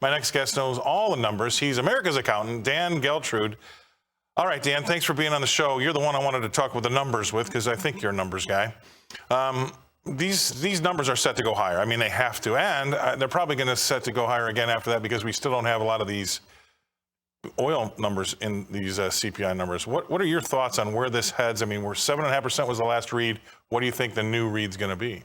My next guest knows all the numbers. He's America's accountant, Dan Geltrude. All right, Dan, thanks for being on the show. You're the one I wanted to talk with the numbers with because I think you're a numbers guy. These numbers are set to go higher. I mean, they have to, and they're probably going to set to go higher again after that because we still don't have a lot of these oil numbers in these CPI numbers. What are your thoughts on where this heads? I mean, we're 7.5% was the last read. What do you think the new read's going to be?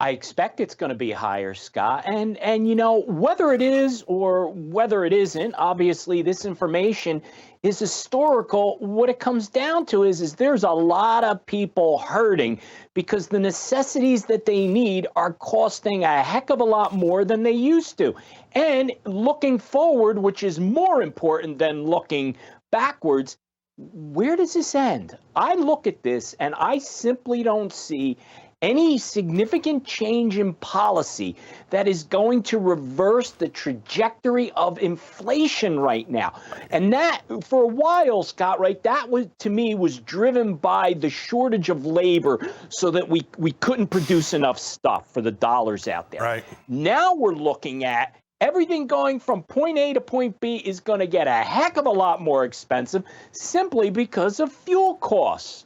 I expect it's going to be higher, Scott. And you know, whether it is or whether it isn't, obviously this information is historical. What it comes down to is there's a lot of people hurting because the necessities that they need are costing a heck of a lot more than they used to. And looking forward, which is more important than looking backwards, where does this end? I look at this and I simply don't see any significant change in policy that is going to reverse the trajectory of inflation right now. And that, for a while, Scott, right, that was, to me, was driven by the shortage of labor so that we couldn't produce enough stuff for the dollars out there. Right. Now we're looking at everything going from point A to point B is going to get a heck of a lot more expensive simply because of fuel costs.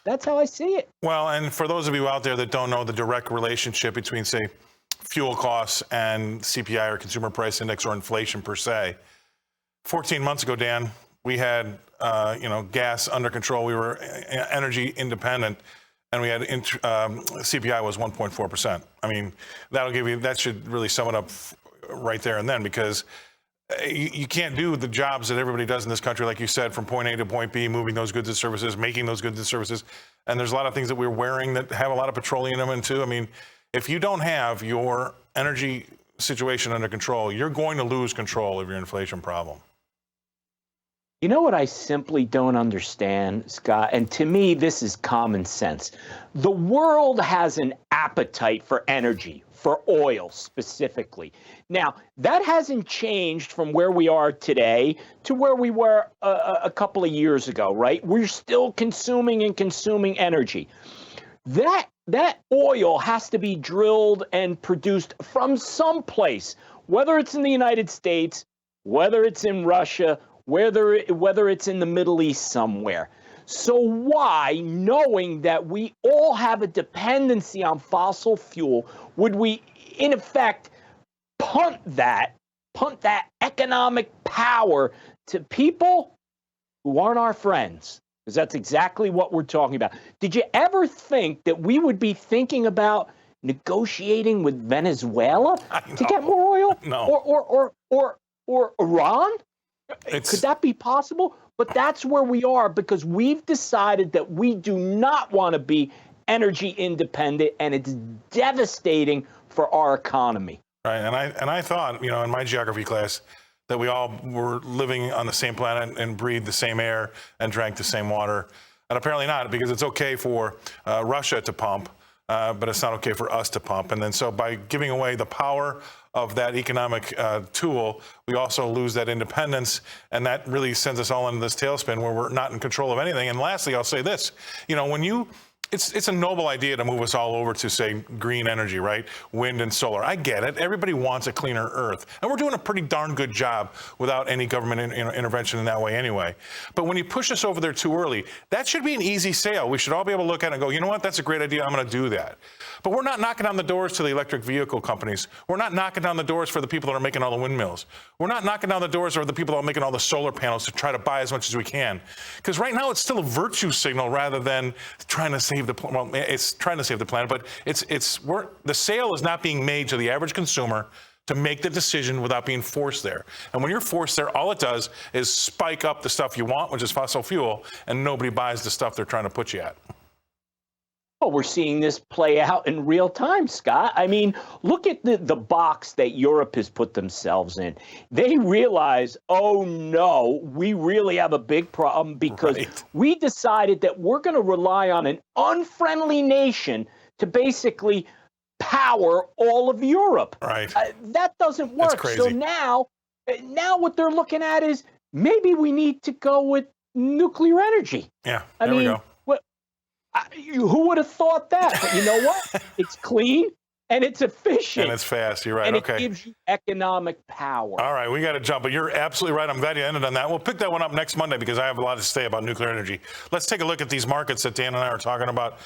That's how I see it. Well, and for those of you out there that don't know the direct relationship between, say, fuel costs and CPI or consumer price index or inflation per se, 14 months ago, Dan, we had, gas under control. We were energy independent, and we had CPI was 1.4%. I mean, that should really sum it up right there and then, because you can't do the jobs that everybody does in this country, like you said, from point A to point B, moving those goods and services, making those goods and services. And there's a lot of things that we're wearing that have a lot of petroleum in them too. I mean, if you don't have your energy situation under control, you're going to lose control of your inflation problem. You know what I simply don't understand, Scott? And to me, this is common sense. The world has an appetite for energy, for oil specifically. Now, that hasn't changed from where we are today to where we were a couple of years ago, right? We're still consuming energy. That oil has to be drilled and produced from someplace, whether it's in the United States, whether it's in Russia, whether it's in the Middle East somewhere. So why, knowing that we all have a dependency on fossil fuel, would we, in effect, punt that economic power to people who aren't our friends? Because that's exactly what we're talking about. Did you ever think that we would be thinking about negotiating with Venezuela to get more oil? No. Or Iran? Could that be possible? But that's where we are because we've decided that we do not want to be energy independent, and it's devastating for our economy. Right, and I thought, in my geography class, that we all were living on the same planet and breathed the same air and drank the same water, and apparently not, because it's okay for Russia to pump, but it's not okay for us to pump. And then so by giving away the power of that economic tool, we also lose that independence, and that really sends us all into this tailspin where we're not in control of anything. And lastly, I'll say this, it's a noble idea to move us all over to, say, green energy, right? Wind and solar. I get it. Everybody wants a cleaner earth. And we're doing a pretty darn good job without any government intervention in that way anyway. But when you push us over there too early, that should be an easy sale. We should all be able to look at it and go, you know what? That's a great idea. I'm going to do that. But we're not knocking down the doors to the electric vehicle companies. We're not knocking down the doors for the people that are making all the windmills. We're not knocking down the doors for the people that are making all the solar panels to try to buy as much as we can. Because right now it's still a virtue signal rather than trying to save the planet. Well, it's trying to save the planet, but the sale is not being made to the average consumer to make the decision without being forced there. And when you're forced there, all it does is spike up the stuff you want, which is fossil fuel, and nobody buys the stuff they're trying to put you at. Well, we're seeing this play out in real time, Scott. I mean, look at the box that Europe has put themselves in. They realize, oh no, we really have a big problem because we decided that we're going to rely on an unfriendly nation to basically power all of Europe. Right. That doesn't work. That's crazy. So now what they're looking at is maybe we need to go with nuclear energy. Yeah, there we go. Who would have thought that? But you know what? It's clean and it's efficient. And it's fast. You're right. And Okay. it gives you economic power. All right, we got to jump, but you're absolutely right. I'm glad you ended on that. We'll pick that one up next Monday because I have a lot to say about nuclear energy. Let's take a look at these markets that Dan and I are talking about.